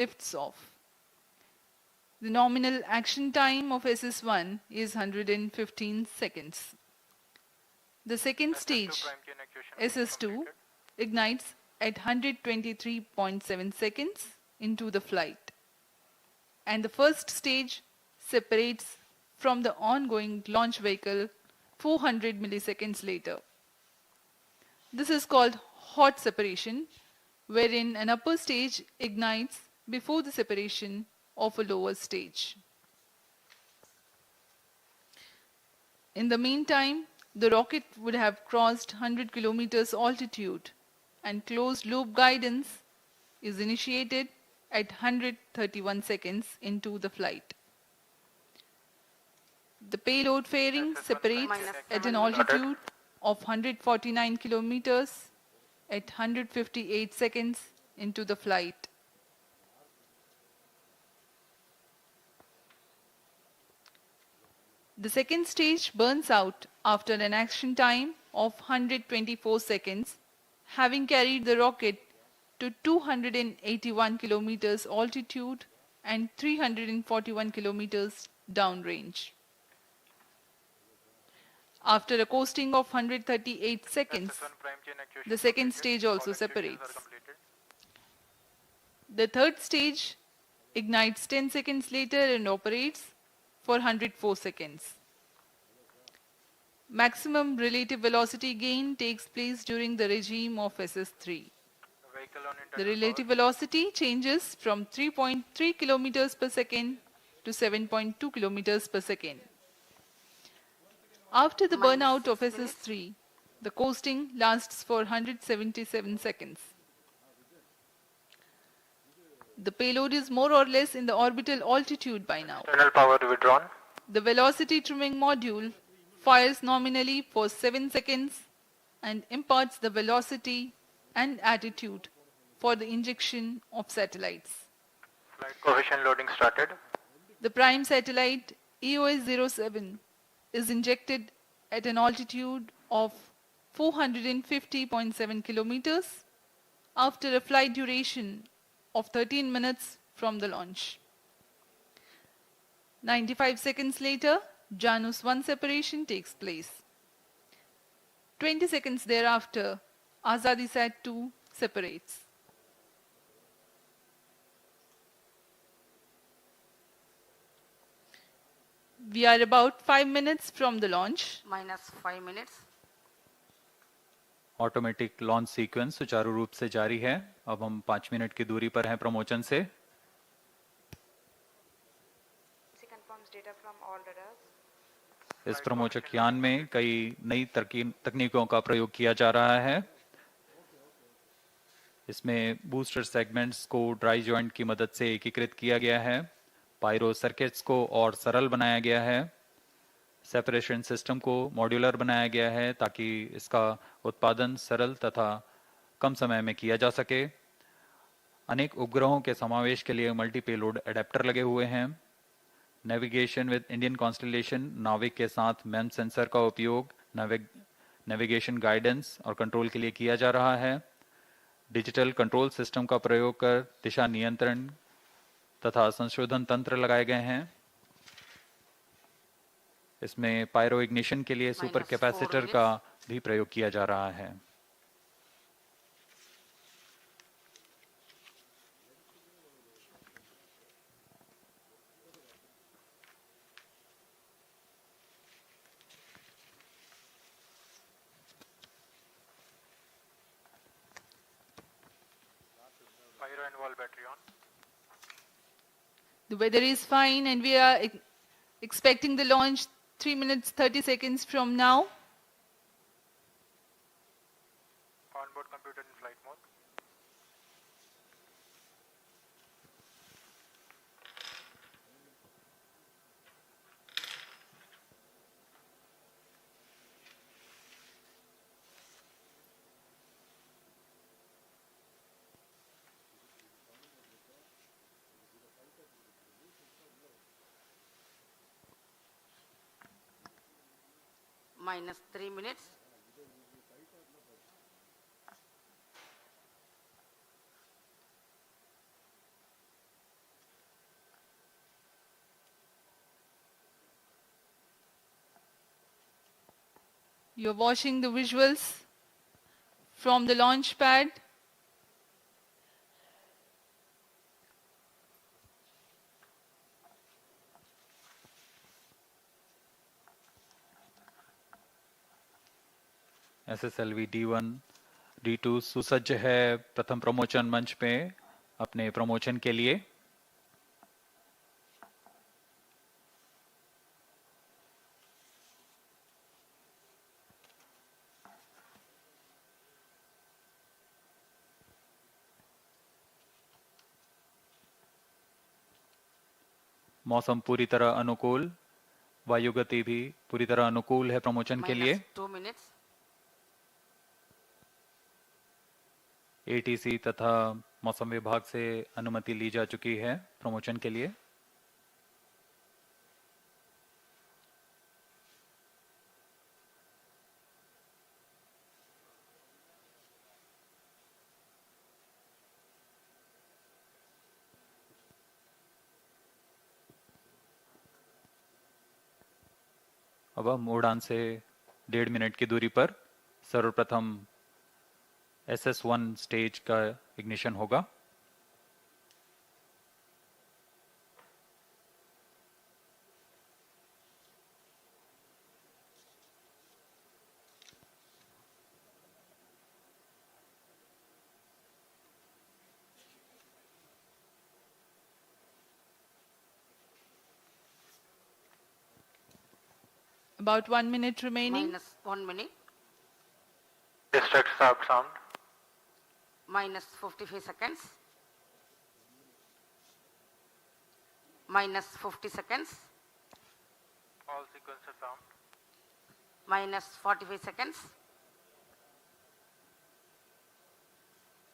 lifts off. The nominal action time of SS1 is 115 seconds. The second stage, SS2, ignites at 123.7 seconds into the flight, and the first stage separates from the ongoing launch vehicle 400 milliseconds later. This is called hot separation, wherein an upper stage ignites before the separation of a lower stage. In the meantime, the rocket would have crossed 100 kilometers altitude, and closed loop guidance is initiated at 131 seconds into the flight. The payload fairing separates at an altitude of 149 kilometers at 158 seconds into the flight. The second stage burns out after an action time of 124 seconds, having carried the rocket to 281 kilometers altitude and 341 kilometers downrange. After a coasting of 138 seconds, the second stage also separates. The third stage ignites 10 seconds later and operates for 104 seconds. Maximum relative velocity gain takes place during the regime of SS3. The relative velocity changes from 3.3 kilometers per second to 7.2 kilometers per second. After the burnout of SS3, the coasting lasts for 177 seconds. The payload is more or less in the orbital altitude by now. External power withdrawn. The velocity trimming module fires nominally for 7 seconds and imparts the velocity and attitude for the injection of satellites. Flight cohesion loading started. The prime satellite EOS 07 is injected at an altitude of 450.7 kilometers after a flight duration of 13 minutes from the launch. 95 seconds later, Janus-1 separation takes place. 20 seconds thereafter, AzaadiSAT-2 separates. We are about 5 minutes from the launch. Minus 5 minutes. Automatic launch sequence सुचारू रूप से जारी है. अब हम 5 minute की दूरी पर हैं प्रमोचन से. इस प्रमोचक यान में कई नई तकनीकों का प्रयोग किया जा रहा है. इसमें बूस्टर सेगमेंट्स को ड्राई जॉइंट की मदद से एकीकृत किया गया है. पायरो सर्किट्स को और सरल बनाया गया है. सेपरेशन सिस्टम को मॉड्यूलर बनाया गया है ताकि इसका उत्पादन सरल तथा कम समय में किया जा सके. अनेक उपग्रहों के समावेश के लिए मल्टी पेलोड एडेप्टर लगे हुए हैं. नेविगेशन विद इंडियन कॉन्स्टलेशन नाविक के साथ मैम सेंसर का उपयोग नेविगेशन गाइडेंस और कंट्रोल के लिए किया जा रहा है. डिजिटल कंट्रोल सिस्टम का प्रयोग कर दिशा नियंत्रण तथा संशोधन तंत्र लगाए गए हैं. इसमें पायरो इग्निशन के लिए सुपर कैपेसिटर का भी प्रयोग किया जा रहा है. Pyro and wall battery on. The weather is fine and we are expecting the launch 3 minutes 30 seconds from now. Onboard computer in flight mode. Minus 3 minutes. You're watching the visuals from the launch pad. SSLV D1 D2 सुसज्ज है प्रथम promotion मंच पे अपने promotion के लिए। मौसम पूरी तरह अनुकूल, वायु गति भी पूरी तरह अनुकूल है प्रमोशन के लिए। -2 minutes. ATC तथा मौसम विभाग से अनुमति ली जा चुकी है प्रमोशन के लिए। अब हम उड़ान से 1.5 मिनट की दूरी पर सर्वप्रथम SS1 स्टेज का इग्निशन होगा। About 1 minute remaining. -1 minute. Distract start sound. -55 seconds. -50 seconds. All sequences sound. -45 seconds.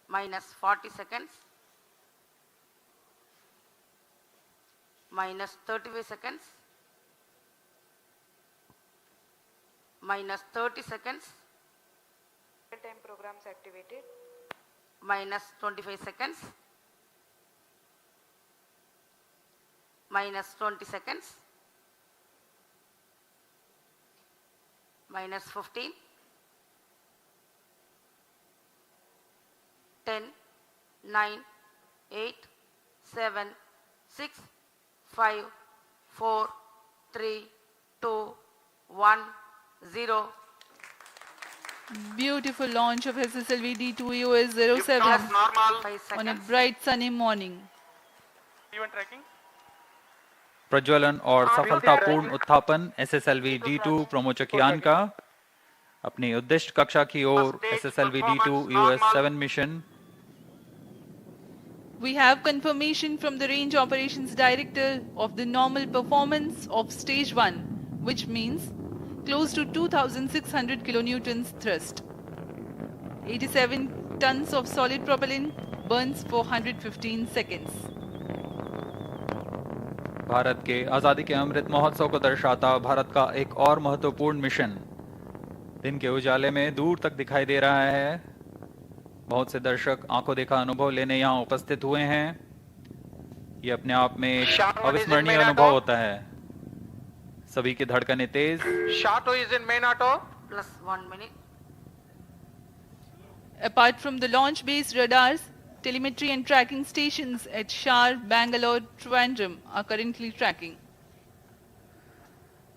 -40 seconds. -35 seconds. -30 seconds. Time programs activated. -25 seconds. -20 seconds. -15. 10, 9, 8, 7, 6, 5, 4, 3, 2, 1, 0. Beautiful launch of SSLV D2 EOS 07 normal. 5 seconds. on a bright sunny morning. Even tracking. प्रज्वलन और सफलतापूर्ण उत्थापन SSLV D2 प्रमोचक यान का अपनी उद्दिष्ट कक्षा की ओर SSLV D2 EOS 7 mission. We have confirmation from the Range Operations Director of the normal performance of stage 1, which means close to 2,600 kilonewtons thrust. 87 tons of solid propellant burns for 115 seconds. Bharat के आजादी के अमृत महोत्सव को दर्शाता भारत का एक और महत्वपूर्ण mission दिन के उजाले में दूर तक दिखाई दे रहा है। बहुत से दर्शक आंखों देखा अनुभव लेने यहाँ उपस्थित हुए हैं। ये अपने आप में एक अविस्मरणीय अनुभव होता है। सभी की धड़कनें तेज। SHAR-2 is in main auto. +1 minute. Apart from the launch-based radars, telemetry and tracking stations at SHAR, Bangalore, Trivandrum are currently tracking.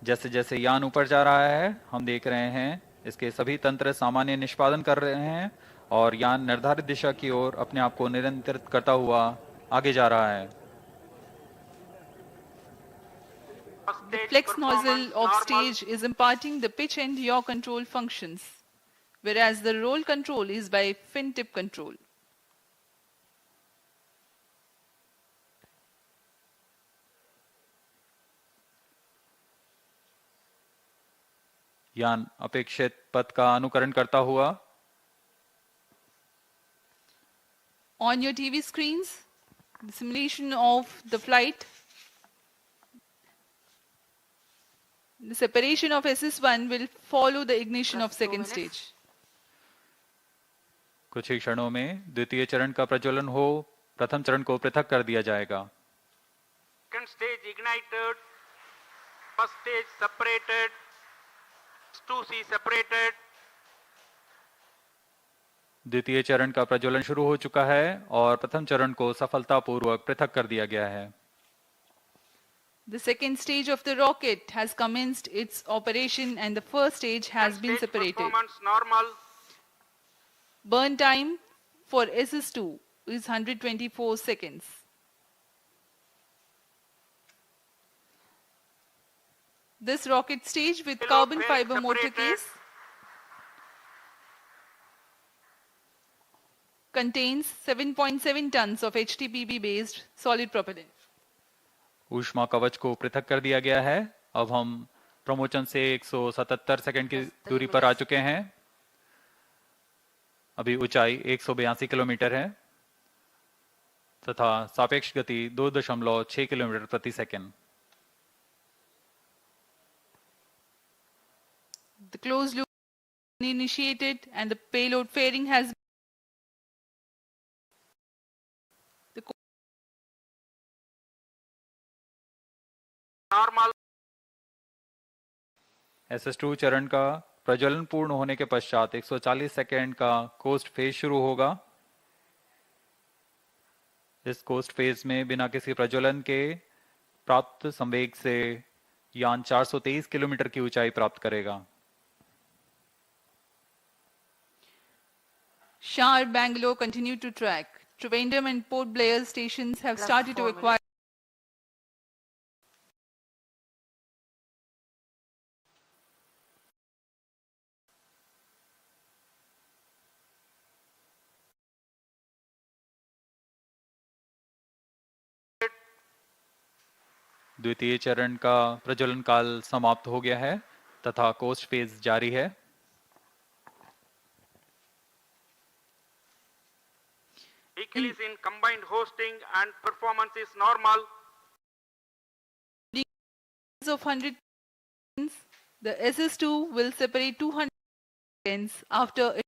जैसे जैसे यान ऊपर जा रहा है हम देख रहे हैं इसके सभी तंत्र सामान्य निष्पादन कर रहे हैं और यान निर्धारित दिशा की ओर अपने आप को नियंत्रित करता हुआ आगे जा रहा है। The flex nozzle of stage is imparting the pitch and yaw control functions, whereas the roll control is by fin tip control. यान अपेक्षित पथ का अनुकरण करता हुआ On your TV screens, the simulation of the flight. The separation of SS1 will follow the ignition of second stage. कुछ ही क्षणों में द्वितीय चरण का प्रज्वलन हो प्रथम चरण को पृथक कर दिया जाएगा। Second stage ignited. First stage separated. 2C separated. द्वितीय चरण का प्रज्वलन शुरू हो चुका है और प्रथम चरण को सफलतापूर्वक पृथक कर दिया गया है। The second stage of the rocket has commenced its operation and the first stage has been Stage separated. performance normal. Burn time for SS2 is 124 seconds. This rocket stage with Payload carbon well fiber motor separated. case contains 7.7 tons of HTPB based solid propellant. ऊष्मा कवच को पृथक कर दिया गया है। अब हम प्रमोचन से 177 सेकंड की दूरी पर आ चुके हैं। अभी ऊंचाई 182 किलोमीटर है तथा सापेक्ष गति 2.6 किलोमीटर प्रति second. The closed loop initiated and the payload fairing has Normal. SS2 चरण का प्रज्वलन पूर्ण होने के पश्चात 140 सेकेंड का कोस्ट फेज शुरू होगा। इस कोस्ट फेज में बिना किसी प्रज्वलन के प्राप्त संवेग से यान 423 किलोमीटर की ऊंचाई प्राप्त करेगा। SHAR Bangalore continue to track. Trivandrum and Port Blair stations have started to acquire द्वितीय चरण का प्रज्वलन काल समाप्त हो गया है तथा कोस्ट फेज जारी है। Vehicle is in combined hosting and performance is normal. of 100 seconds, the SS2 will separate 200 seconds after it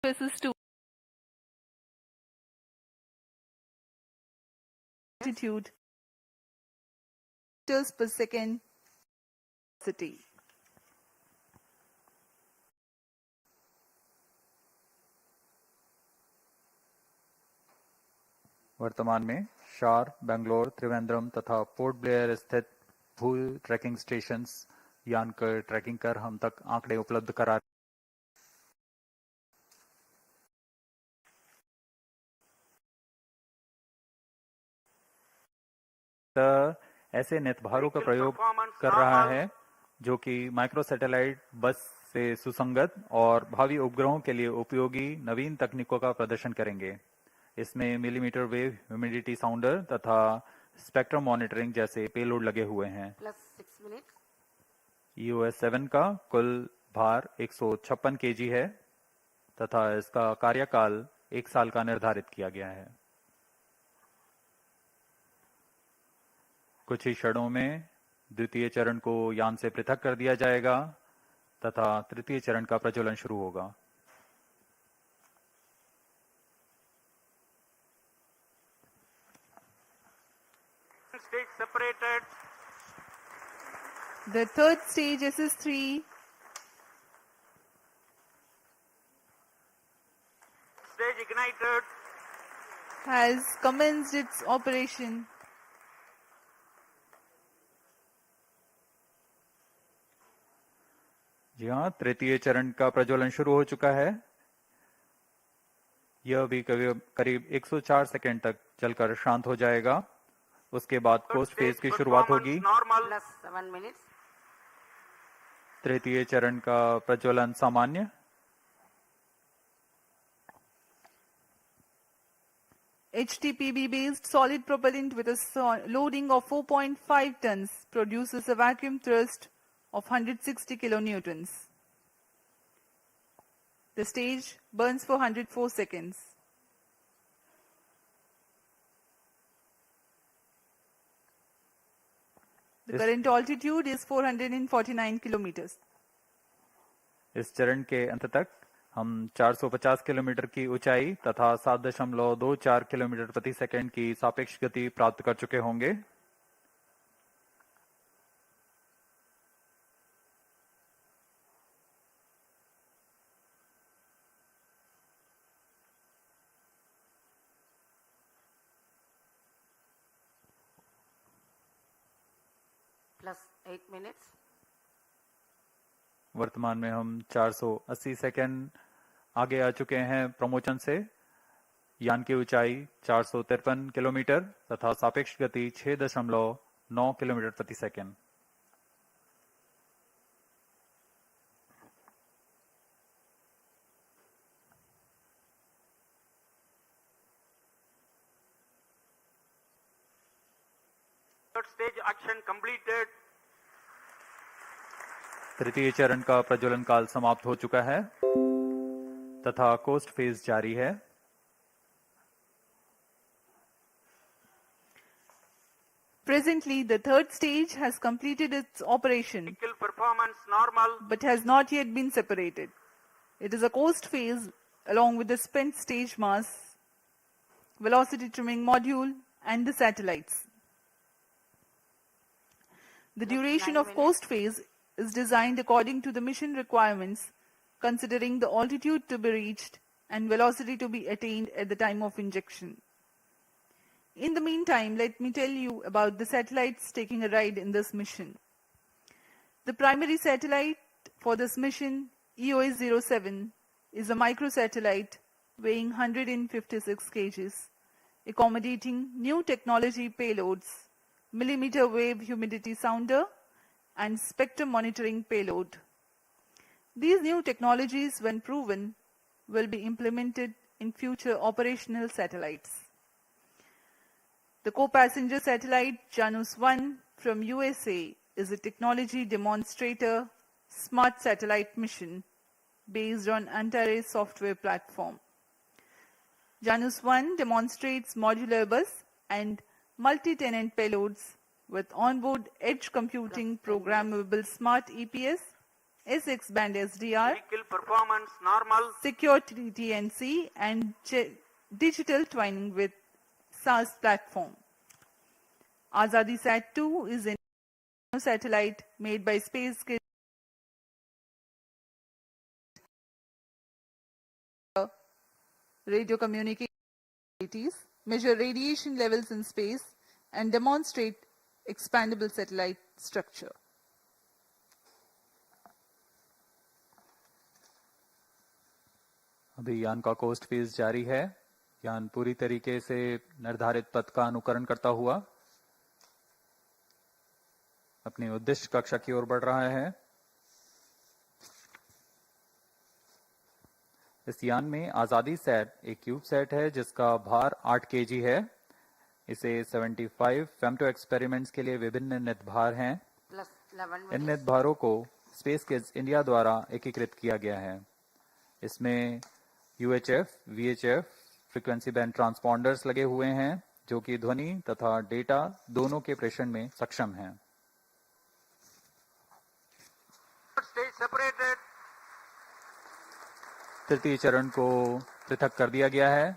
SS2 altitude meters per second velocity. वर्तमान में शार, बेंगलोर, त्रिवेंद्रम तथा पोर्ट ब्लेयर स्थित भू ट्रैकिंग स्टेशंस यान कर ट्रैकिंग कर हम तक आंकड़े उपलब्ध करा ऐसे नेतभारों का प्रयोग कर रहा है जो कि माइक्रो सैटेलाइट बस से सुसंगत और भावी उपग्रहों के लिए उपयोगी नवीन तकनीकों का प्रदर्शन करेंगे। इसमें मिलीमीटर वेव ह्यूमिडिटी साउंडर तथा स्पेक्ट्रम मॉनिटरिंग जैसे पेलोड लगे हुए हैं। EOS 7 का कुल भार 156 kg है तथा इसका कार्यकाल 1 साल का निर्धारित किया गया है। कुछ ही क्षणों में द्वितीय चरण को यान से पृथक कर दिया जाएगा तथा तृतीय चरण का प्रज्वलन शुरू होगा। Stage separated. The third stage SS3 Stage ignited. has commenced its operation. जी हाँ, तृतीय चरण का प्रज्वलन शुरू हो चुका है। यह भी करीब 104 सेकेंड तक चलकर शांत हो जाएगा। उसके बाद कोस्ट फेज की शुरुआत होगी। तृतीय चरण का प्रज्वलन सामान्य। HTPB based solid propellant with a loading of 4.5 tons produces a vacuum thrust of 160 kilonewtons. The stage burns for 104 seconds. The current altitude is 449 kilometers. इस चरण के अंत तक हम 450 किलोमीटर की ऊंचाई तथा 7.24 किलोमीटर प्रति सेकंड की सापेक्ष गति प्राप्त कर चुके होंगे। +8 minutes. वर्तमान में हम 480 सेकंड आगे आ चुके हैं प्रमोशन से। यान की ऊंचाई 453 किलोमीटर तथा सापेक्ष गति 6.9 किलोमीटर प्रति second. Third stage action completed. तृतीय चरण का प्रज्वलन काल समाप्त हो चुका है तथा कोस्ट फेज जारी है। Presently, the third stage has completed its operation, Vehicle performance normal. but has not yet been separated. It is a coast phase along with the spent stage mass, velocity trimming module, and the satellites. The duration 9 of coast phase is designed according to the mission requirements, considering the altitude to be reached and velocity to be attained at the time of injection. In the meantime, let me tell you about the satellites taking a ride in this mission. The primary satellite for this mission, EOS-07, is a microsatellite weighing 156 kg, accommodating new technology payloads, millimeter wave humidity sounder, and spectrum monitoring payload. These new technologies, when proven, will be implemented in future operational satellites. The co-passenger satellite Janus-1 from USA is a technology demonstrator smart satellite mission based on ANTARIS software platform. Janus-1 demonstrates modular bus and multi-tenant payloads with onboard edge computing programmable smart EPS, SX band SDR, Vehicle performance normal. secure TNC, and digital twinning with SaaS platform. AzaadiSAT-2 is a satellite made by Space Kidz radio communications, measure radiation levels in space, and demonstrate expandable satellite structure. अभी यान का coast phase जारी है। यान पूरी तरीके से निर्धारित पथ का अनुकरण करता हुआ अपनी उद्दिष्ट कक्षा की ओर बढ़ रहा है। इस यान में आजादी सैट एक क्यूब सेट है जिसका भार 8 केजी है। इसे 75 फेम्टो एक्सपेरिमेंट्स के लिए विभिन्न नितभार हैं। इन नितभारों को स्पेस किड्स इंडिया द्वारा एकीकृत किया गया है। इसमें UHF, VHF फ्रीक्वेंसी बैंड ट्रांसपॉन्डर्स लगे हुए हैं जो कि ध्वनि तथा डेटा दोनों के प्रेषण में सक्षम हैं। तृतीय चरण को पृथक कर दिया गया है।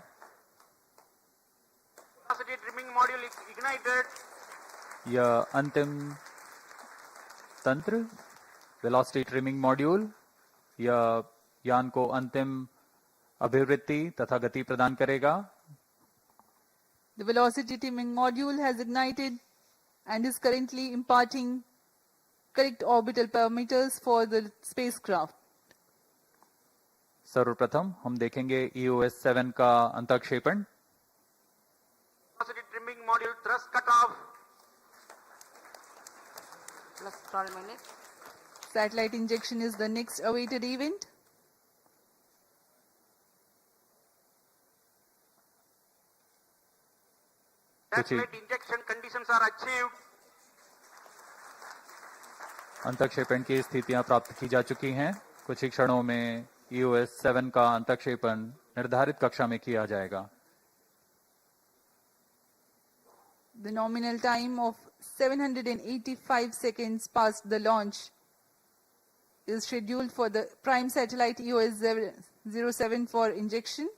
यह अंतिम तंत्र वेलोसिटी ट्रिमिंग मॉड्यूल यह यान को अंतिम अभिवृत्ति तथा गति प्रदान करेगा। The velocity trimming module has ignited and is currently imparting correct orbital parameters for the spacecraft. सर्वप्रथम हम देखेंगे EOS-7 का अंतःक्षेपण। Velocity trimming module thrust cutoff. Plus 12 minutes. Satellite injection is the next awaited event. Satellite injection conditions are achieved. अंतःक्षेपण की स्थितियां प्राप्त की जा चुकी हैं। कुछ ही क्षणों में EOS-7 का अंतःक्षेपण निर्धारित कक्षा में किया जाएगा। The nominal time of 785 seconds past the launch is scheduled for the prime satellite EOS 07 for injection.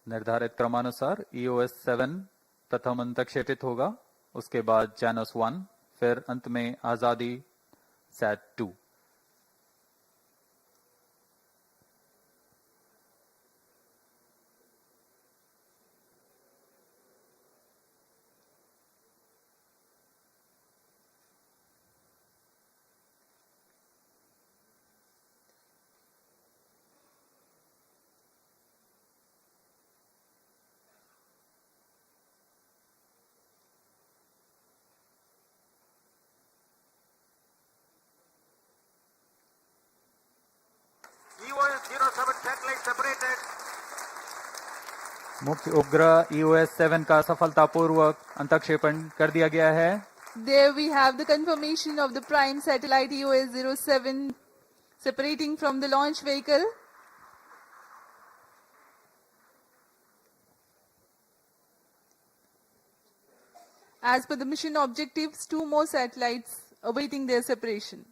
निर्धारित क्रमानुसार EOS 7 प्रथम अंतक्षेपित होगा, उसके बाद Janus-1, फिर अंत में AzaadiSAT-2। EOS 07 satellite separated. मुख्य उपग्रह EOS 7 का सफलतापूर्वक अंतक्षेपण कर दिया गया है। There we have the confirmation of the prime satellite EOS 07 separating from the launch vehicle. As per the mission objectives, 2 more satellites awaiting their separation.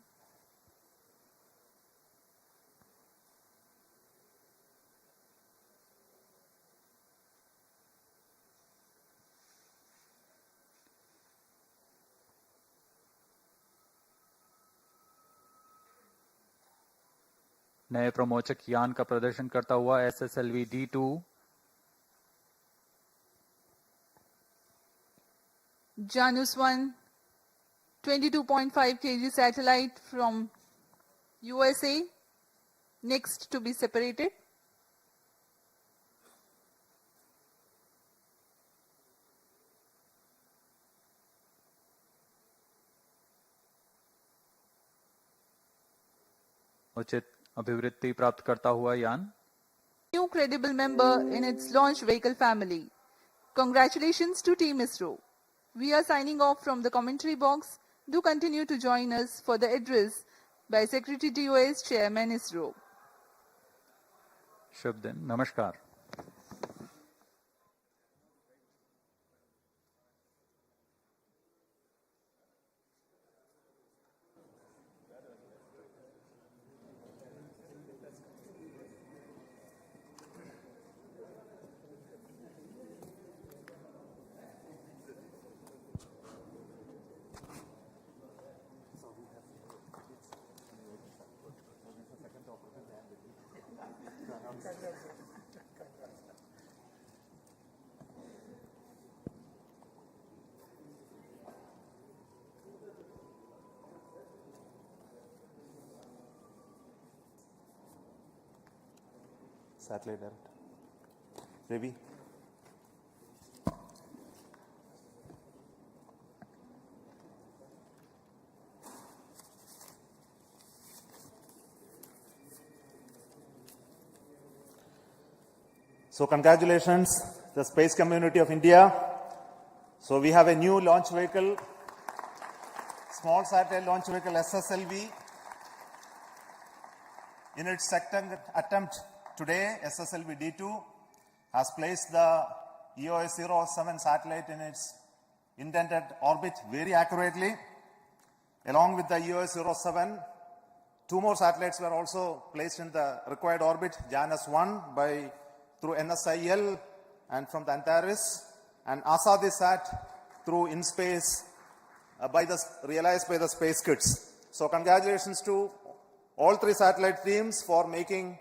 नए प्रमोचक यान का प्रदर्शन करता हुआ SSLV D2 Janus-1 22.5 kg satellite from USA next to be separated. उचित अभिवृद्धि प्राप्त करता हुआ यान New credible member in its launch vehicle family. Congratulations to Team ISRO. We are signing off from the commentary box. Do continue to join us for the address by Secretary DOS Chairman ISRO. शुभ दिन, नमस्कार। Satellite direct. Ravi. So congratulations, the space community of India. So we have a new launch vehicle, small satellite launch vehicle SSLV. In its second attempt today, SSLV D2 has placed the EOS 07 satellite in its intended orbit very accurately. Along with the EOS 07, 2 more satellites were also placed in the required orbit, Janus-1 through NSIL and from the ANTARIS, and AzaadiSAT through InSpace realized by the Space Kidz. So congratulations to all 3 satellite teams for making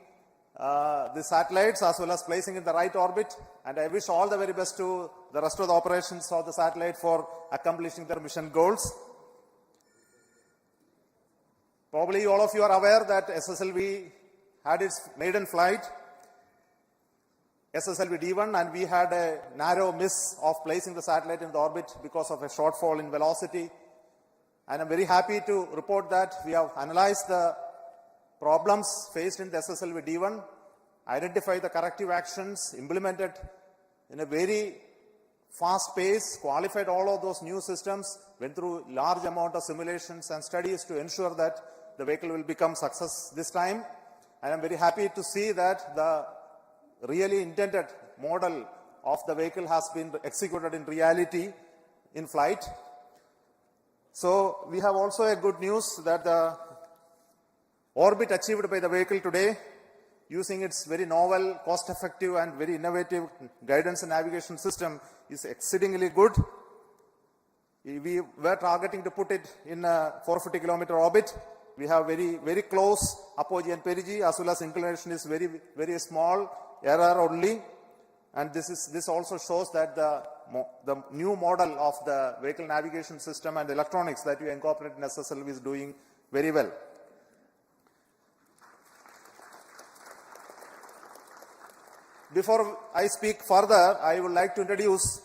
the satellites as well as placing in the right orbit, and I wish all the very best to the rest of the operations of the satellite for accomplishing their mission goals. Probably all of you are aware that SSLV had its maiden flight, SSLV D1, and we had a narrow miss of placing the satellite in the orbit because of a shortfall in velocity. And I'm very happy to report that we have analyzed the problems faced in the SSLV D1, identified the corrective actions, implemented in a very fast pace, qualified all of those new systems, went through large amount of simulations and studies to ensure that the vehicle will become success this time. And I'm very happy to see that the really intended model of the vehicle has been executed in reality in flight. So we have also a good news that the orbit achieved by the vehicle today, using its very novel, cost-effective and very innovative guidance and navigation system, is exceedingly good. We were targeting to put it in a 450-kilometer orbit. We have very close apogee and perigee, as well as inclination is very small error only. And this also shows that the new model of the vehicle navigation system and electronics that you incorporate in SSLV is doing very well. Before I speak further, I would like to introduce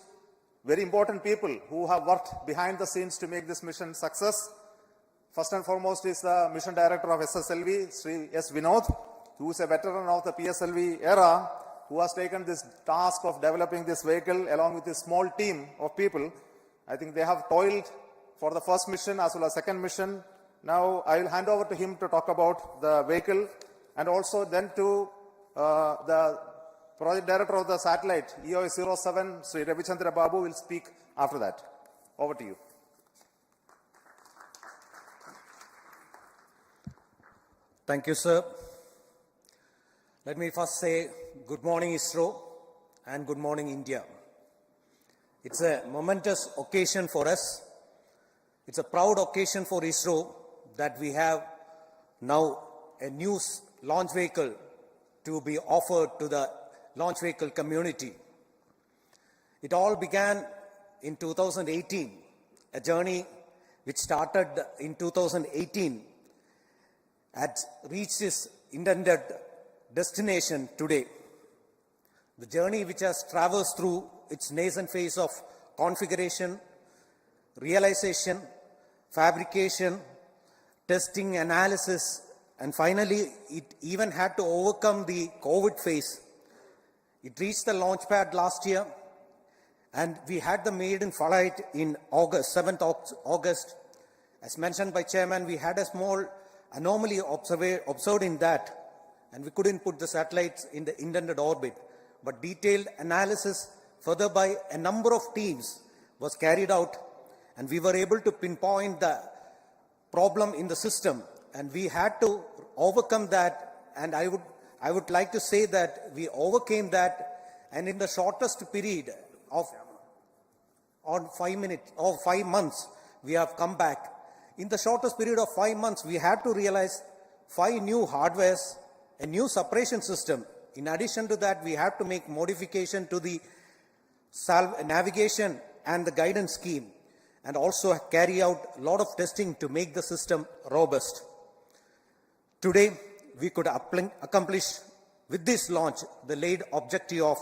very important people who have worked behind the scenes to make this mission success. First and foremost is the mission director of SSLV, Sri S. Vinod, who is a veteran of the PSLV era, who has taken this task of developing this vehicle along with a small team of people. I think they have toiled for the first mission as well as second mission. Now I will hand over to him to talk about the vehicle, and also then to the project director of the satellite, EOS 07, Sri Ravichandra Babu, will speak after that. Over to you. Thank you, sir. Let me first say good morning, Isro, and good morning, India. It's a momentous occasion for us. It's a proud occasion for Isro that we have now a new launch vehicle to be offered to the launch vehicle community. It all began in 2018, a journey which started in 2018 had reached its intended destination today. The journey which has traversed through its nascent phase of configuration, realization, fabrication, testing, analysis, and finally it even had to overcome the COVID phase. It reached the launch pad last year, and we had the maiden flight in August, 7th August. As mentioned by Chairman, we had a small anomaly observed in that, and we couldn't put the satellites in the intended orbit. But detailed analysis further by a number of teams was carried out, and we were able to pinpoint the problem in the system, and we had to overcome that. And I would like to say that we overcame that, and in the shortest period of 5 months, we have come back. In the shortest period of 5 months, we had to realize 5 new hardwares, a new separation system. In addition to that, we have to make modification to the navigation and the guidance scheme, and also carry out a lot of testing to make the system robust. Today, we could accomplish with this launch the laid objective of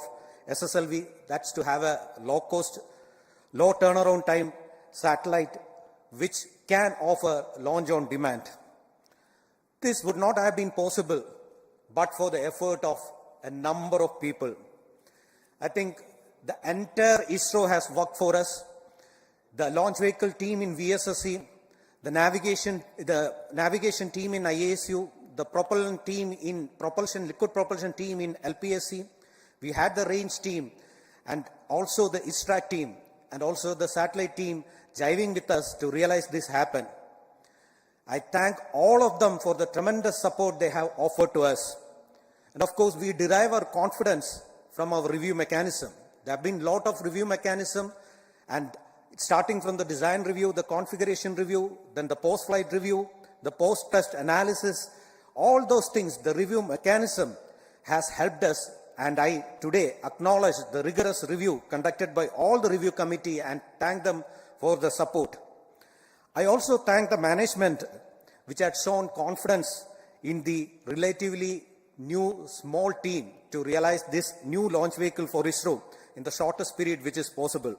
SSLV, that's to have a low-cost, low turnaround time satellite which can offer launch on demand. This would not have been possible but for the effort of a number of people. I think the entire ISRO has worked for us. The launch vehicle team in VSSC, the navigation team in IASU, the propulsion team in liquid propulsion team in LPSC. We had the range team, and also the ISTRAC team, and also the satellite team jiving with us to realize this happen. I thank all of them for the tremendous support they have offered to us. And of course, we derive our confidence from our review mechanism. There have been a lot of review mechanism, and starting from the design review, the configuration review, then the post-flight review, the post-test analysis, all those things, the review mechanism has helped us, and I today acknowledge the rigorous review conducted by all the review committee and thank them for the support. I also thank the management which had shown confidence in the relatively new small team to realize this new launch vehicle for ISRO in the shortest period which is possible.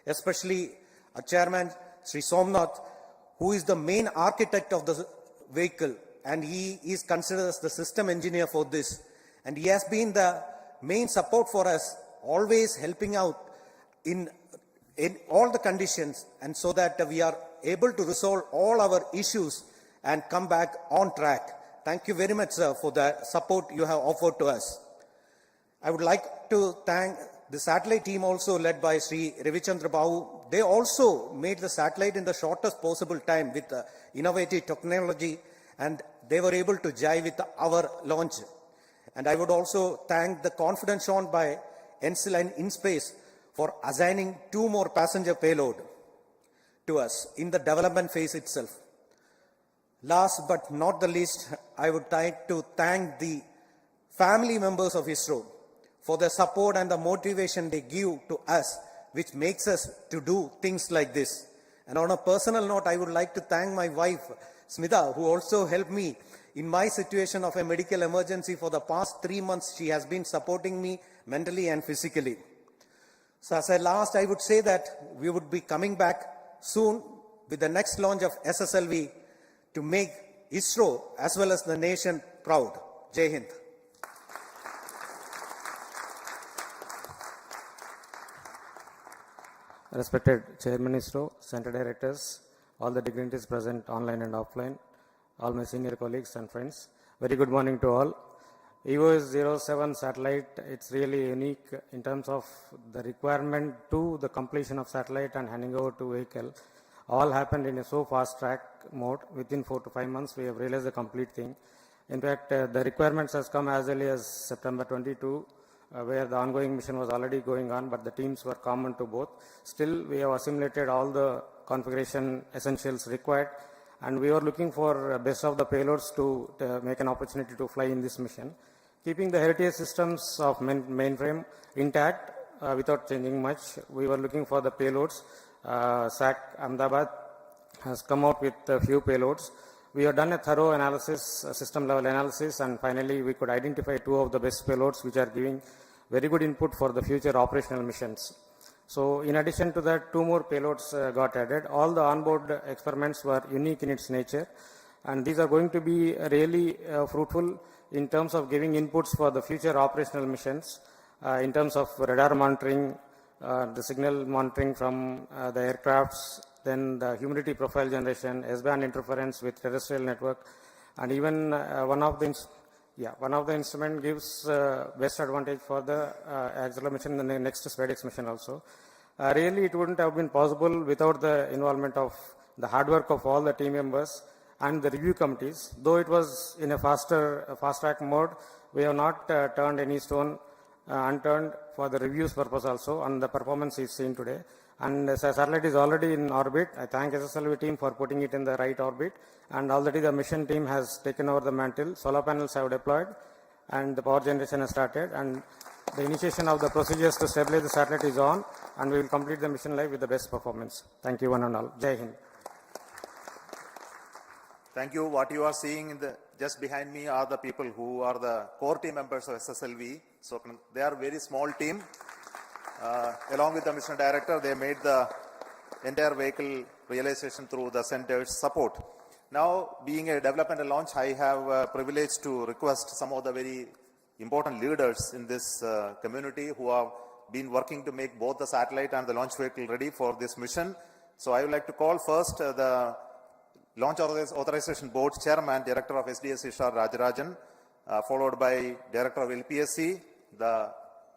Especially our chairman, Sri Somnath, who is the main architect of the vehicle, and he is considered as the system engineer for this. And he has been the main support for us, always helping out in all the conditions, and so that we are able to resolve all our issues and come back on track. Thank you very much, sir, for the support you have offered to us. I would like to thank the satellite team also led by Sri Ravichandra Babu. They also made the satellite in the shortest possible time with innovative technology, and they were able to jive with our launch. And I would also thank the confidence shown by Ensign and InSpace for assigning 2 more passenger payload to us in the development phase itself. Last but not the least, I would like to thank the family members of ISRO for the support and the motivation they give to us, which makes us to do things like this. And on a personal note, I would like to thank my wife, Smita, who also helped me in my situation of a medical emergency for the past 3 months. She has been supporting me mentally and physically. So as a last, I would say that we would be coming back soon with the next launch of SSLV to make ISRO as well as the nation proud. Jai Hind. Respected Chairman ISRO, Center Directors, all the dignitaries present online and offline, all my senior colleagues and friends, very good morning to all. EOS 07 satellite, it's really unique in terms of the requirement to the completion of satellite and handing over to vehicle. All happened in a so fast track mode. Within 4 to 5 months, we have realized the complete thing. In fact, the requirements has come as early as September 22, where the ongoing mission was already going on, but the teams were common to both. Still, we have assimilated all the configuration essentials required, and we were looking for best of the payloads to make an opportunity to fly in this mission. Keeping the heritage systems of mainframe intact without changing much, we were looking for the payloads. SAC Ahmedabad has come out with a few payloads. We have done a thorough analysis, system level analysis, and finally we could identify 2 of the best payloads which are giving very good input for the future operational missions. So in addition to that, 2 more payloads got added. All the onboard experiments were unique in its nature, and these are going to be really fruitful in terms of giving inputs for the future operational missions, in terms of radar monitoring, the signal monitoring from the aircrafts, then the humidity profile generation, S-band interference with terrestrial network, and even one of the instrument gives best advantage for the acceleration in the next SpaceX mission also. Really, it wouldn't have been possible without the involvement of the hard work of all the team members and the review committees. Though it was in a fast track mode, we have not turned any stone unturned for the reviews purpose also, and the performance is seen today. And the satellite is already in orbit. I thank SSLV team for putting it in the right orbit, and already the mission team has taken over the mantle. Solar panels have deployed, and the power generation has started, and the initiation of the procedures to stabilize the satellite is on, and we will complete the mission live with the best performance. Thank you one and all. Jai Hind. Thank you. What you are seeing just behind me are the people who are the core team members of SSLV. So they are a very small team. Along with the mission director, they made the entire vehicle realization through the center's support. Now, being a developmental launch, I have privilege to request some of the very important leaders in this community who have been working to make both the satellite and the launch vehicle ready for this mission. So I would like to call first the Launch Authorization Board Chairman, Director of SDSC SHAR Rajarajan, followed by Director of LPSC, the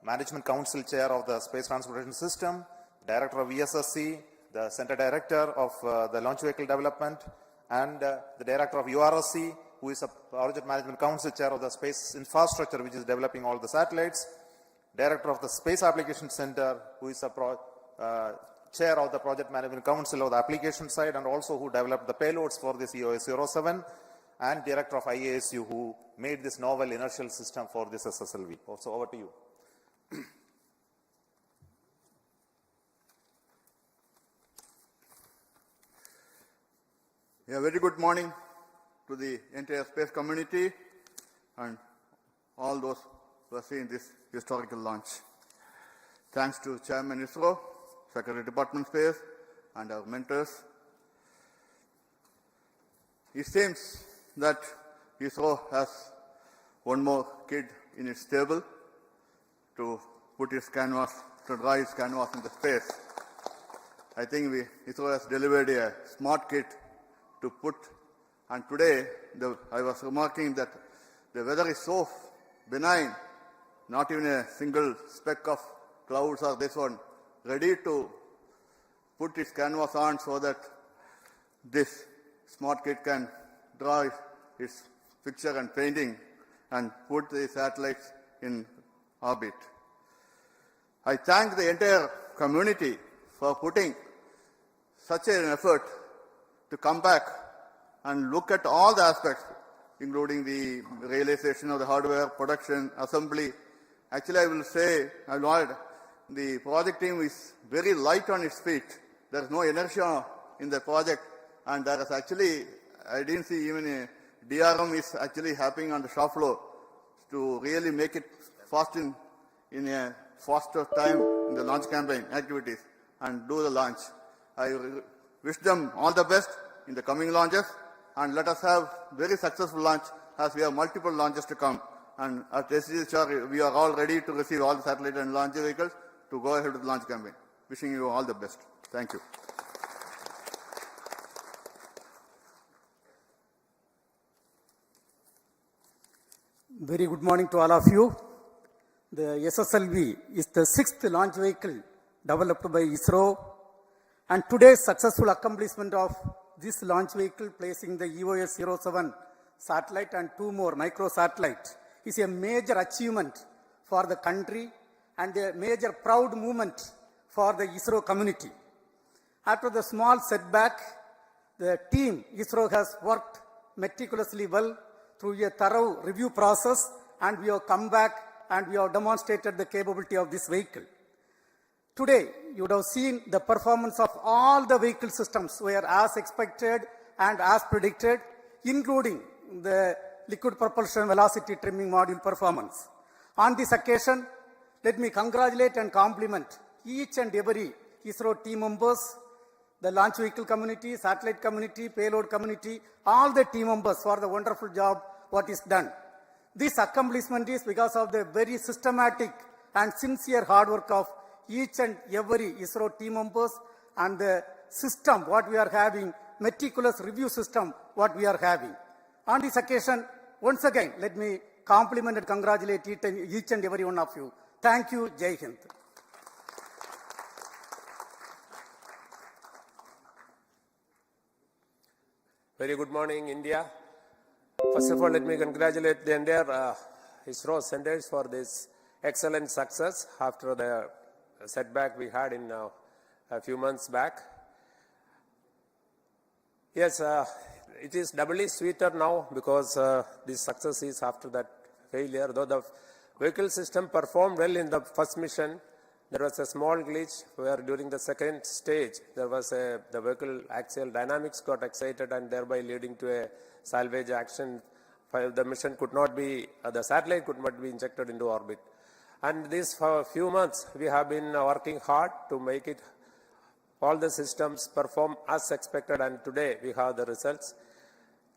Management Council Chair of the Space Transportation System, Director of ESSC, the Center Director of the Launch Vehicle Development, and the Director of URSC, who is a Project Management Council Chair of the Space Infrastructure, which is developing all the satellites, Director of the Space Application Center, who is a Chair of the Project Management Council of the application side, and also who developed the payloads for this EOS 07, and Director of IASU, who made this novel inertial system for this SSLV. So over to you. Yeah, very good morning to the entire space community and all those who are seeing this historical launch. Thanks to Chairman ISRO, Secretary Department Space, and our mentors. It seems that ISRO has one more kid in its stable to put its canvas, to draw its canvas into space. I think ISRO has delivered a smart kit to put, and today I was remarking that the weather is so benign not even a single speck of clouds or this one, ready to put its canvas on so that this smart kit can draw its picture and painting and put the satellites in orbit. I thank the entire community for putting such an effort to come back and look at all the aspects, including the realization of the hardware, production, assembly. Actually, I will say, the project team is very light on its feet. There is no inertia in the project, and there is actually, I didn't see even a DRM is actually happening on the shop floor to really make it fast in a faster time in the launch campaign activities and do the launch. I wish them all the best in the coming launches, and let us have very successful launch as we have multiple launches to come. And at SDSC SHAR, we are all ready to receive all the satellite and launch vehicles to go ahead with the launch campaign. Wishing you all the best. Thank you. Very good morning to all of you. The SSLV is the 6th launch vehicle developed by Isro, and today's successful accomplishment of this launch vehicle, placing the EOS 07 satellite and 2 more micro satellites, is a major achievement for the country and a major proud moment for the Isro community. After the small setback, the team Isro has worked meticulously well through a thorough review process, and we have come back and we have demonstrated the capability of this vehicle. Today, you would have seen the performance of all the vehicle systems were as expected and as predicted, including the liquid propulsion velocity trimming module performance. On this occasion, let me congratulate and compliment each and every Isro team members, the launch vehicle community, satellite community, payload community, all the team members for the wonderful job what is done. This accomplishment is because of the very systematic and sincere hard work of each and every Isro team members and the system what we are having, meticulous review system what we are having. On this occasion, once again, let me compliment and congratulate each and every one of you. Thank you. Jai Hind. Very good morning, India. First of all, let me congratulate the entire Isro centers for this excellent success after the setback we had in a few months back. Yes, it is doubly sweeter now because this success is after that failure. Though the vehicle system performed well in the first mission, there was a small glitch where during the second stage, there was the vehicle axial dynamics got excited and thereby leading to a salvage action. The mission could not be, the satellite could not be injected into orbit. And this for a few months, we have been working hard to make it, all the systems perform as expected, and today we have the results.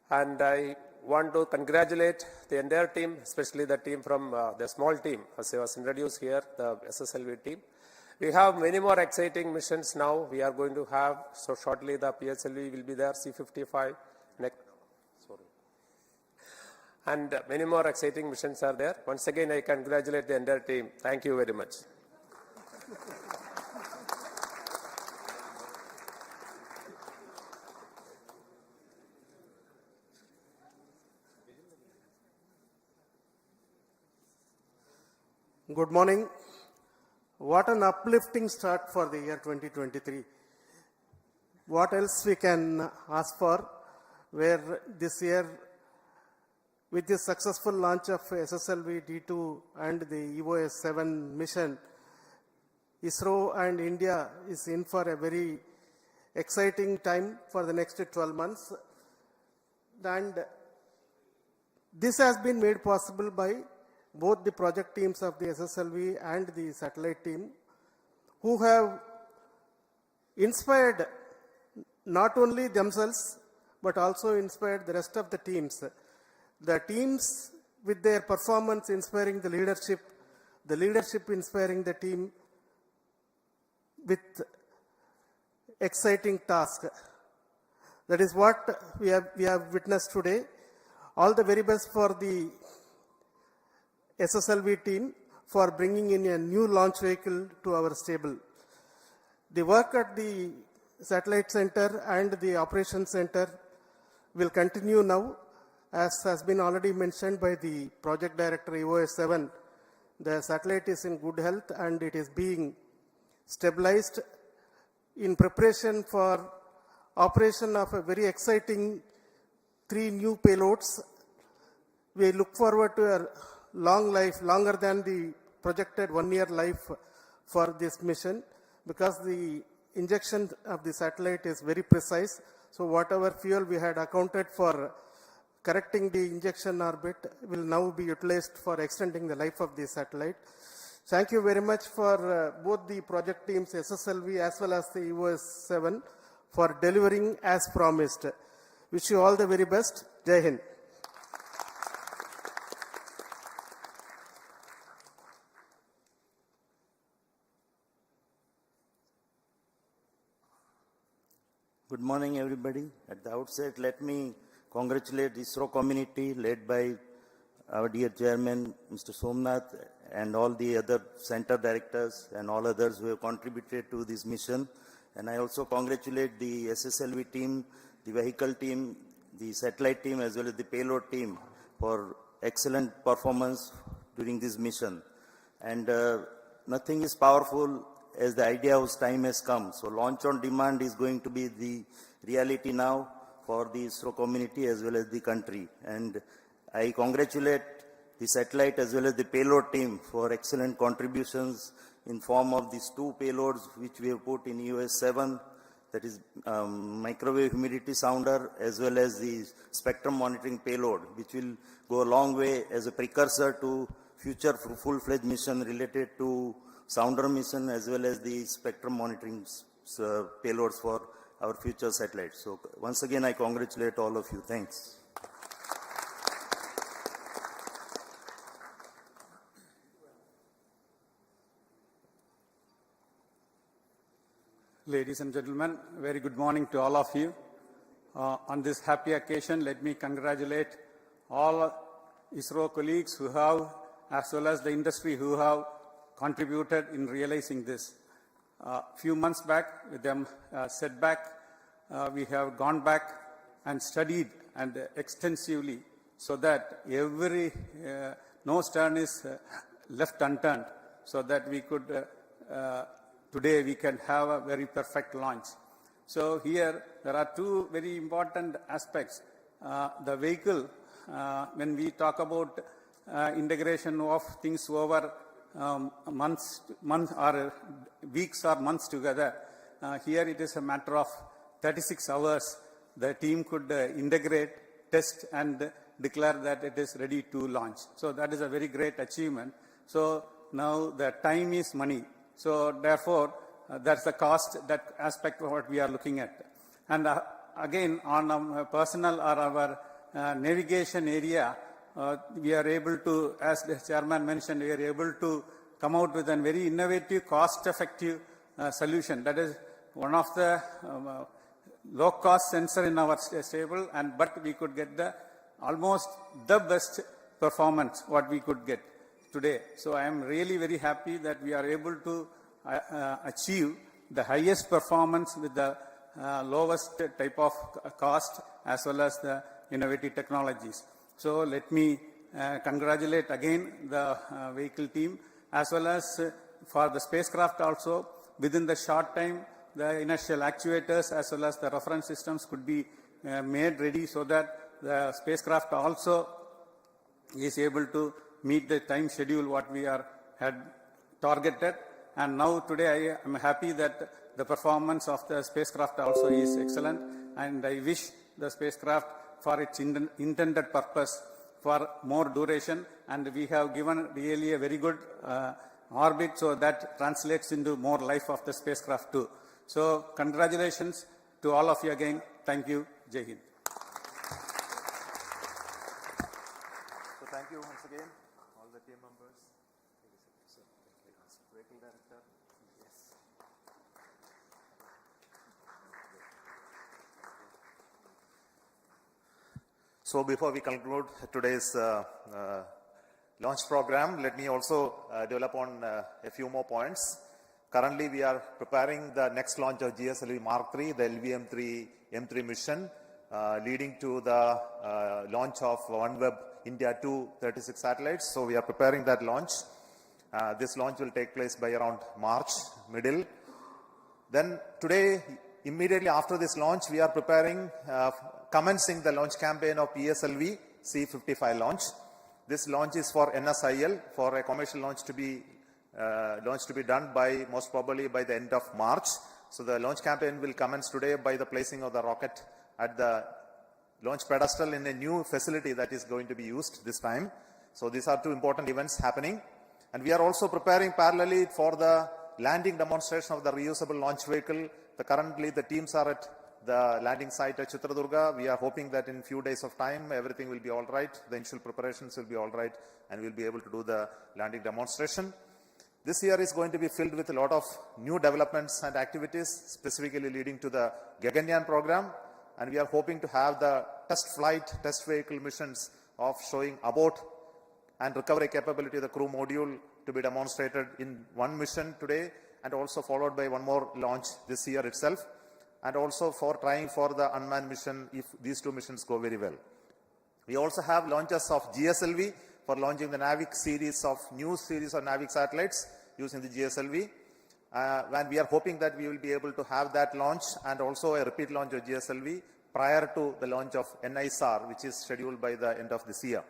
And I want to congratulate the entire team, especially the team from the small team, as I was introduced here, the SSLV team. We have many more exciting missions now. We are going to have, so shortly the PSLV will be there, C-55, next. And many more exciting missions are there. Once again, I congratulate the entire team. Thank you very much. Good morning. What an uplifting start for the year 2023. What else we can ask for, where this year, with the successful launch of SSLV D2 and the EOS 7 mission, Isro and India is in for a very exciting time for the next 12 months. And this has been made possible by both the project teams of the SSLV and the satellite team, who have inspired not only themselves, but also inspired the rest of the teams. The teams with their performance inspiring the leadership inspiring the team with exciting task. That is what we have witnessed today. All the very best for the SSLV team for bringing in a new launch vehicle to our stable. The work at the Satellite Center and the Operations Center will continue now. As has been already mentioned by the Project Director EOS 7, the satellite is in good health and it is being stabilized in preparation for operation of a very exciting 3 new payloads. We look forward to a long life, longer than the projected 1-year life for this mission, because the injection of the satellite is very precise. So whatever fuel we had accounted for correcting the injection orbit will now be utilized for extending the life of the satellite. Thank you very much for both the project teams, SSLV as well as the EOS 7, for delivering as promised. Wish you all the very best. Jai Hind. Good morning, everybody. At the outset, let me congratulate the ISRO community led by our dear chairman, Mr. Somnath, and all the other center directors and all others who have contributed to this mission. And I also congratulate the SSLV team, the vehicle team, the satellite team, as well as the payload team for excellent performance during this mission. And nothing is powerful as the idea whose time has come. So launch on demand is going to be the reality now for the ISRO community as well as the country. And I congratulate the satellite as well as the payload team for excellent contributions in form of these 2 payloads which we have put in EOS 7, that is microwave humidity sounder as well as the spectrum monitoring payload, which will go a long way as a precursor to future full-fledged mission related to sounder mission as well as the spectrum monitoring payloads for our future satellites. So once again, I congratulate all of you. Thanks. Ladies and gentlemen, very good morning to all of you. On this happy occasion, let me congratulate all ISRO colleagues who have, as well as the industry who have contributed in realizing this. Few months back, with them setback, we have gone back and studied and extensively so that every no stone is left unturned, so that we could today we can have a very perfect launch. So here there are 2 very important aspects. The vehicle, when we talk about integration of things over months or weeks or months together, here it is a matter of 36 hours. The team could integrate, test and declare that it is ready to launch. So that is a very great achievement. So now the time is money. So therefore, that's the cost, that aspect of what we are looking at. And again, on our personal or our navigation area, we are able to, as the chairman mentioned, we are able to come out with a very innovative, cost-effective solution. That is one of the low-cost sensor in our stable, but we could get the almost the best performance what we could get today. So I am really very happy that we are able to achieve the highest performance with the lowest type of cost as well as the innovative technologies. So let me congratulate again the vehicle team as well as for the spacecraft also. Within the short time, the inertial actuators as well as the reference systems could be made ready so that the spacecraft also is able to meet the time schedule what we had targeted. And now today I am happy that the performance of the spacecraft also is excellent, and I wish the spacecraft for its intended purpose for more duration, and we have given really a very good orbit, so that translates into more life of the spacecraft too. So congratulations to all of you again. Thank you. Jai Hind. So thank you once again, all the team members. Vehicle director. Yes. So before we conclude today's launch program, let me also develop on a few more points. Currently, we are preparing the next launch of GSLV Mark III, the LVM-3 M3 mission, leading to the launch of OneWeb India 2 36 satellites. So we are preparing that launch. This launch will take place by around March, middle. Then today, immediately after this launch, we are preparing, commencing the launch campaign of PSLV C55 launch. This launch is for NSIL, for a commercial launch to be done by, most probably by the end of March. So the launch campaign will commence today by the placing of the rocket at the launch pedestal in a new facility that is going to be used this time. So these are two important events happening. And we are also preparing parallelly for the landing demonstration of the reusable launch vehicle. Currently the teams are at the landing site at Chitradurga. We are hoping that in few days of time, everything will be all right. The initial preparations will be all right, and we'll be able to do the landing demonstration. This year is going to be filled with a lot of new developments and activities, specifically leading to the Gaganyaan program. And we are hoping to have the test flight, test vehicle missions of showing abort and recovery capability of the crew module to be demonstrated in one mission today, and also followed by one more launch this year itself, and also for trying for the unmanned mission if these two missions go very well. We also have launches of GSLV for launching the NAVIC series of new series of NAVIC satellites using the GSLV. And we are hoping that we will be able to have that launch and also a repeat launch of GSLV prior to the launch of NISR, which is scheduled by the end of this year.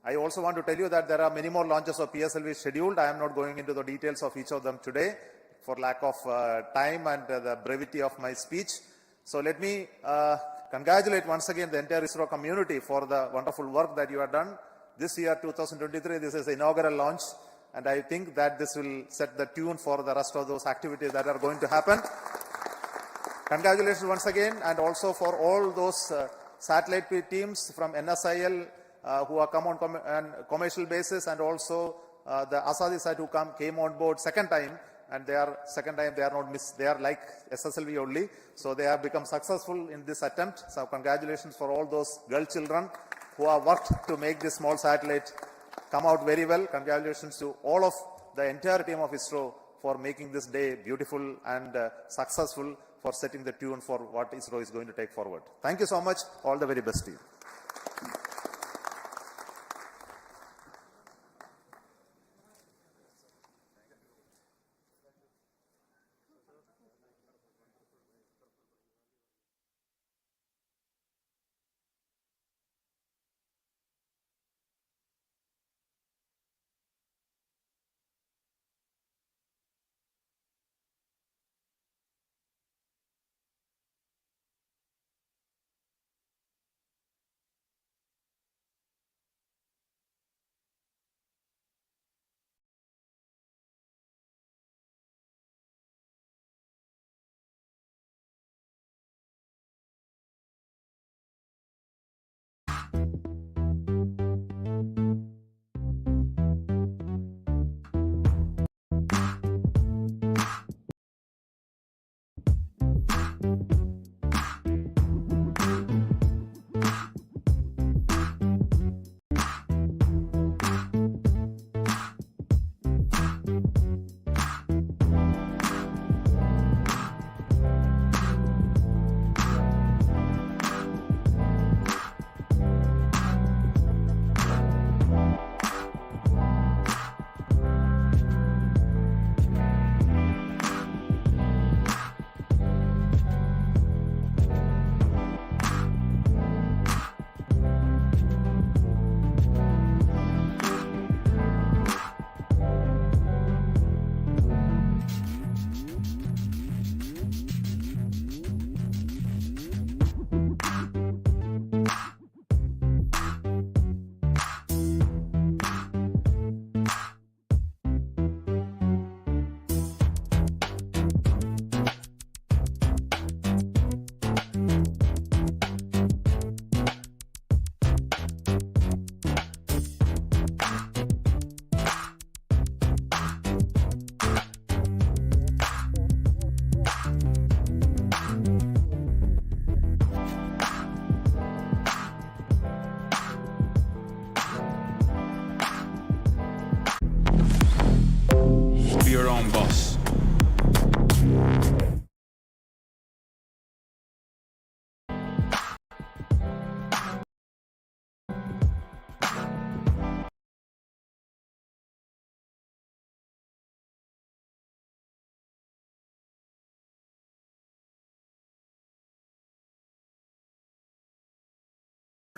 I also want to tell you that there are many more launches of PSLV scheduled. I am not going into the details of each of them today for lack of time and the brevity of my speech. So let me congratulate once again the entire ISRO community for the wonderful work that you have done. This year, 2023, this is the inaugural launch, and I think that this will set the tune for the rest of those activities that are going to happen. Congratulations once again, and also for all those satellite teams from NSIL who are come on commercial basis, and also the AzaadiSAT who came on board second time, and they are not missed. They are like SSLV only, so they have become successful in this attempt. So congratulations for all those girl children who have worked to make this small satellite come out very well. Congratulations to all of the entire team of ISRO for making this day beautiful and successful, for setting the tune for what ISRO is going to take forward. Thank you so much. All the very best to you.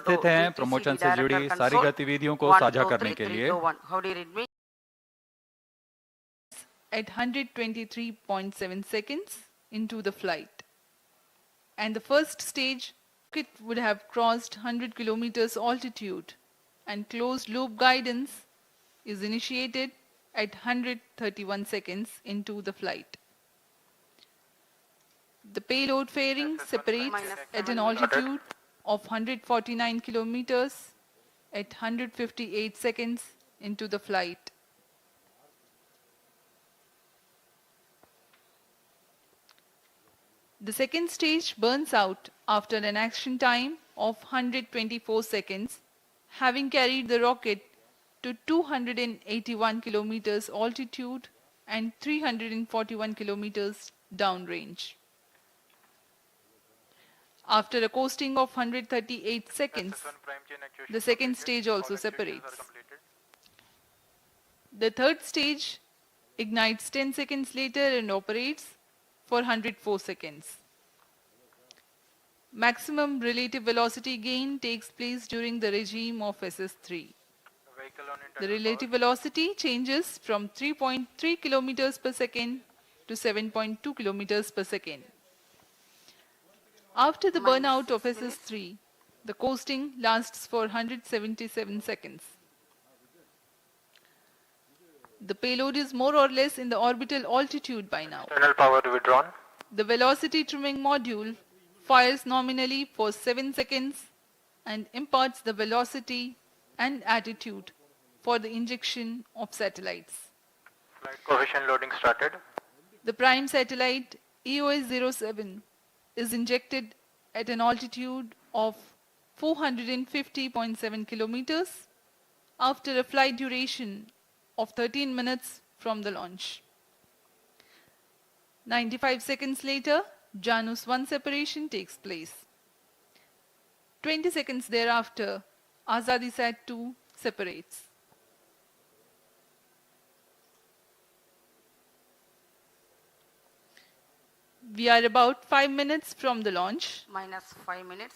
स्थित हैं promotion से जुड़ी सारी गतिविधियों को साझा करने के लिए। How do you read me? At 123.7 seconds into the flight. And the first stage, it would have crossed 100 kilometers altitude, and closed loop guidance is initiated at 131 seconds into the flight. The payload fairing separates at an altitude of 149 kilometers at 158 seconds into the flight. The second stage burns out after an action time of 124 seconds, having carried the rocket to 281 kilometers altitude and 341 kilometers downrange. After a coasting of 138 seconds, the second stage also separates. The third stage ignites 10 seconds later and operates for 104 seconds. Maximum relative velocity gain takes place during the regime of SS3. The relative velocity changes from 3.3 kilometers per second to 7.2 kilometers per second. After the burnout of SS3, the coasting lasts for 177 seconds. The payload is more or less in the orbital altitude by now. External power withdrawn. The velocity trimming module fires nominally for 7 seconds and imparts the velocity and attitude for the injection of satellites. Flight coefficient loading started. The prime satellite EOS-07 is injected at an altitude of 450.7 kilometers after a flight duration of 13 minutes from the launch. 95 seconds later, Janus-1 separation takes place. 20 seconds thereafter, AzaadiSAT-2 separates. We are about 5 minutes from the launch. Minus 5 minutes.